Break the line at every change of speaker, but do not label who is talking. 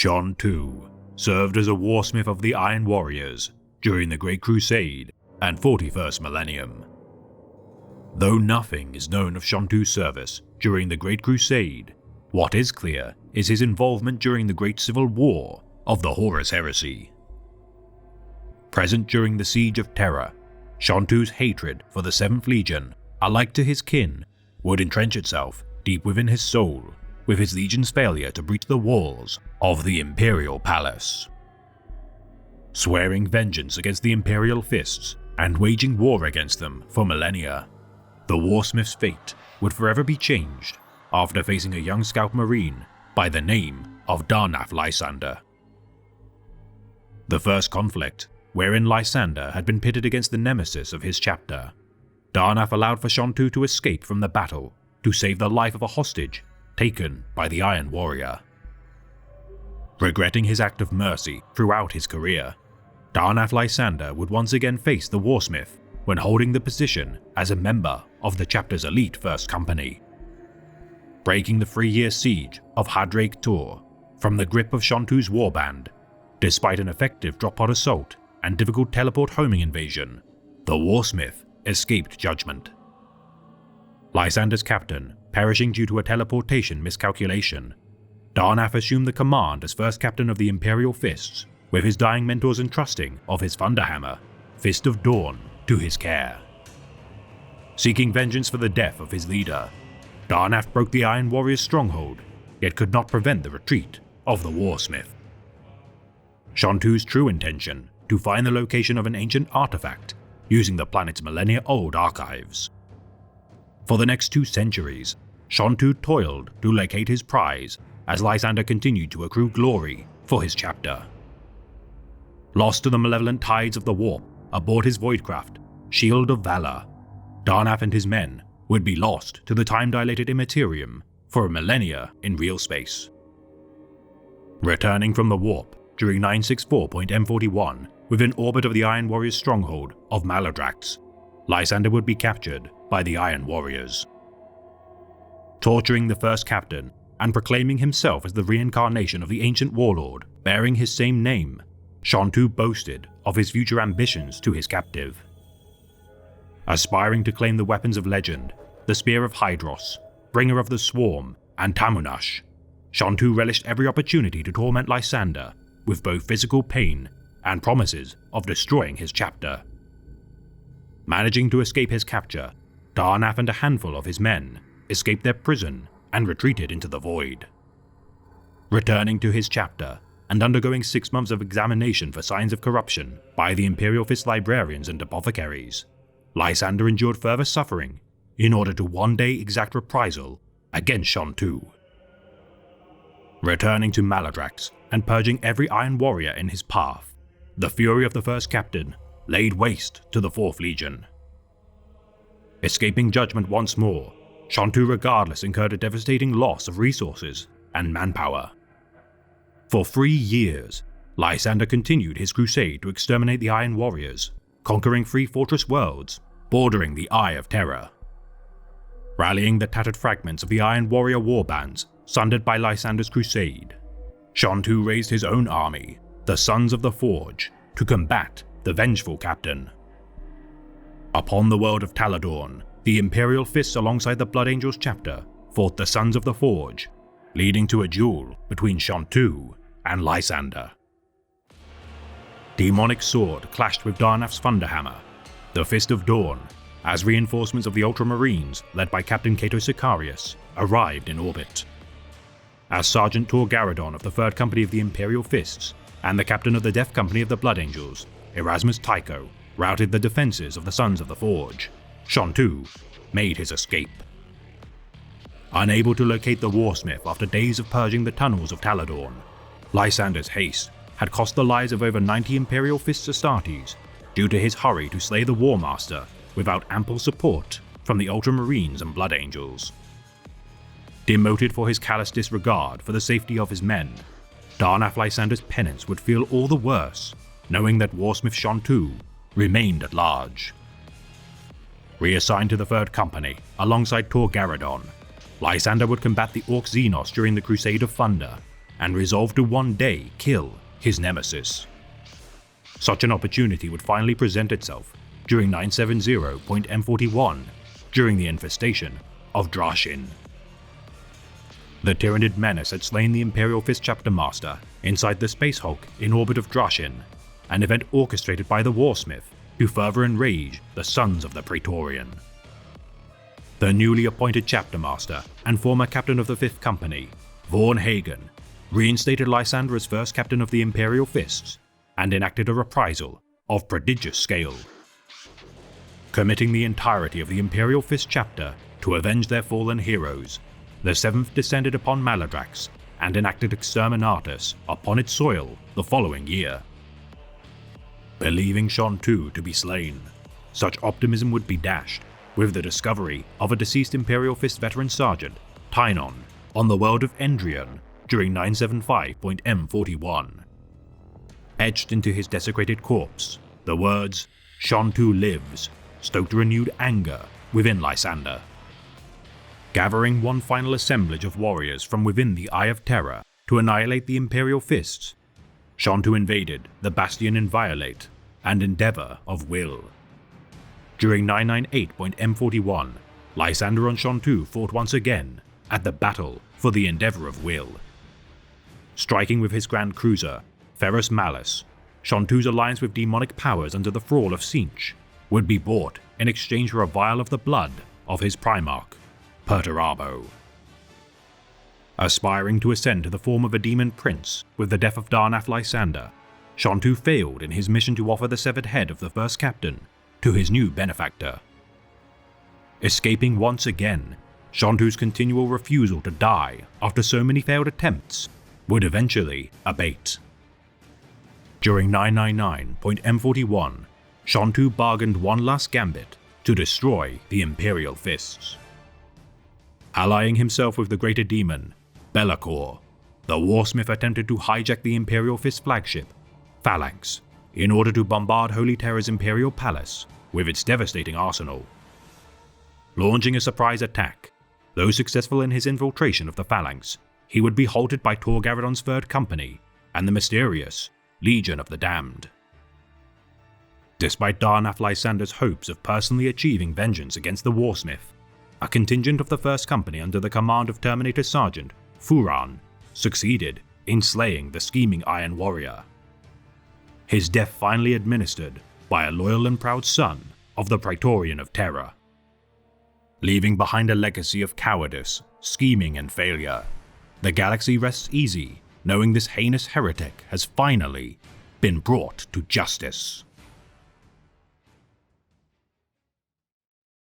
Shon Tu served as a warsmith of the Iron Warriors during the Great Crusade and 41st Millennium. Though nothing is known of Shon Tu's service during the Great Crusade, what is clear is his involvement during the Great Civil War of the Horus Heresy. Present during the Siege of Terra, Shon Tu's hatred for the 7th Legion, alike to his kin, would entrench itself deep within his soul with his legion's failure to breach the walls of the Imperial Palace. Swearing vengeance against the Imperial Fists and waging war against them for millennia, the Warsmith's fate would forever be changed after facing a young scout marine by the name of Darnath Lysander. The first conflict, wherein Lysander had been pitted against the nemesis of his chapter, Darnath allowed for Shon Tu to escape from the battle to save the life of a hostage taken by the Iron Warrior. Regretting his act of mercy throughout his career, Darnath Lysander would once again face the Warsmith when holding the position as a member of the chapter's elite First Company. Breaking the 3-year siege of Hadrake Tor from the grip of Shon Tu's warband, despite an effective drop-pod assault and difficult teleport homing invasion, the Warsmith escaped judgment. Lysander's captain perishing due to a teleportation miscalculation, Darnath assumed the command as first captain of the Imperial Fists, with his dying mentors entrusting of his Thunderhammer, Fist of Dawn, to his care. Seeking vengeance for the death of his leader, Darnath broke the Iron Warrior's stronghold, yet could not prevent the retreat of the Warsmith. Shon Tu's true intention to find the location of an ancient artifact using the planet's millennia-old archives. For the next 2 centuries, Shon Tu toiled to locate his prize as Lysander continued to accrue glory for his chapter. Lost to the malevolent tides of the warp aboard his voidcraft, Shield of Valor, Darnath and his men would be lost to the time-dilated Immaterium for a millennia in real space. Returning from the warp during 964.M41 within orbit of the Iron Warrior's stronghold of Maladrax, Lysander would be captured by the Iron Warriors. Torturing the first captain and proclaiming himself as the reincarnation of the ancient warlord bearing his same name, Shon Tu boasted of his future ambitions to his captive. Aspiring to claim the weapons of legend, the Spear of Hydros, Bringer of the Swarm, and Tamunash, Shon Tu relished every opportunity to torment Lysander with both physical pain and promises of destroying his chapter. Managing to escape his capture, Darnath and a handful of his men escaped their prison and retreated into the void. Returning to his chapter and undergoing 6 months of examination for signs of corruption by the Imperial Fist librarians and apothecaries, Lysander endured further suffering in order to one day exact reprisal against Shon Tu. Returning to Maladrax and purging every Iron Warrior in his path, the fury of the first captain laid waste to the 4th Legion. Escaping judgment once more, Shon Tu regardless incurred a devastating loss of resources and manpower. For 3 years, Lysander continued his crusade to exterminate the Iron Warriors, conquering 3 fortress worlds bordering the Eye of Terror. Rallying the tattered fragments of the Iron Warrior warbands sundered by Lysander's crusade, Shon Tu raised his own army, the Sons of the Forge, to combat the vengeful captain. Upon the world of Taladorn, the Imperial Fists alongside the Blood Angels chapter fought the Sons of the Forge, leading to a duel between Shon Tu and Lysander. Demonic Sword clashed with Darnath's Thunderhammer, the Fist of Dawn, as reinforcements of the Ultramarines led by Captain Cato Sicarius arrived in orbit. As Sergeant Tor Garadon of the 3rd Company of the Imperial Fists and the Captain of the Death Company of the Blood Angels, Erasmus Tycho, routed the defenses of the Sons of the Forge, Shon Tu made his escape. Unable to locate the Warsmith after days of purging the tunnels of Taladorn, Lysander's haste had cost the lives of over 90 Imperial Fist Astartes due to his hurry to slay the War Master without ample support from the Ultramarines and Blood Angels. Demoted for his callous disregard for the safety of his men, Darnath Lysander's penance would feel all the worse knowing that Warsmith Shon Tu remained at large. Reassigned to the 3rd Company alongside Tor Garadon, Lysander would combat the Orc Xenos during the Crusade of Thunder and resolved to one day kill his nemesis. Such an opportunity would finally present itself during 970.M41 during the infestation of Drashin. The Tyranid menace had slain the Imperial Fist Chapter Master inside the Space Hulk in orbit of Drashin, an event orchestrated by the Warsmith to further enrage the Sons of the Praetorian. The newly appointed Chapter Master and former captain of the 5th Company, Vaughn Hagen, reinstated Lysander as first captain of the Imperial Fists and enacted a reprisal of prodigious scale. Committing the entirety of the Imperial Fist Chapter to avenge their fallen heroes, the 7th descended upon Maladrax and enacted Exterminatus upon its soil the following year. Believing Shon-Tu to be slain, such optimism would be dashed with the discovery of a deceased Imperial Fist veteran sergeant, Tynon, on the world of Endrian during 975.M41. Etched into his desecrated corpse, the words, "Shon-Tu lives," stoked renewed anger within Lysander. Gathering one final assemblage of warriors from within the Eye of Terror to annihilate the Imperial Fists, Shon-Tu invaded the Bastion Inviolate and Endeavor of Will. During 998.M41, Lysander and Shon-Tu fought once again at the Battle for the Endeavor of Will. Striking with his Grand Cruiser, Ferrus Malus, Shon-Tu's alliance with demonic powers under the thrall of Tzeentch would be bought in exchange for a vial of the blood of his Primarch, Perturabo. Aspiring to ascend to the form of a demon prince with the death of Darnath Lysander, Shon-Tu failed in his mission to offer the severed head of the first captain to his new benefactor. Escaping once again, Shon-Tu's continual refusal to die after so many failed attempts would eventually abate. During 999.M41, Shon-Tu bargained one last gambit to destroy the Imperial Fists. Allying himself with the greater demon, Be'lakor, the Warsmith attempted to hijack the Imperial Fist flagship, Phalanx, in order to bombard Holy Terror's Imperial Palace with its devastating arsenal. Launching a surprise attack, though successful in his infiltration of the Phalanx, he would be halted by Torgaredon's 3rd Company and the mysterious Legion of the Damned. Despite Darnath Lysander's hopes of personally achieving vengeance against the Warsmith, a contingent of the 1st Company under the command of Terminator Sergeant Furan succeeded in slaying the scheming Iron Warrior. His death finally administered by a loyal and proud son of the Praetorian of Terror. Leaving behind a legacy of cowardice, scheming and failure, the galaxy rests easy knowing this heinous heretic has finally been brought to justice.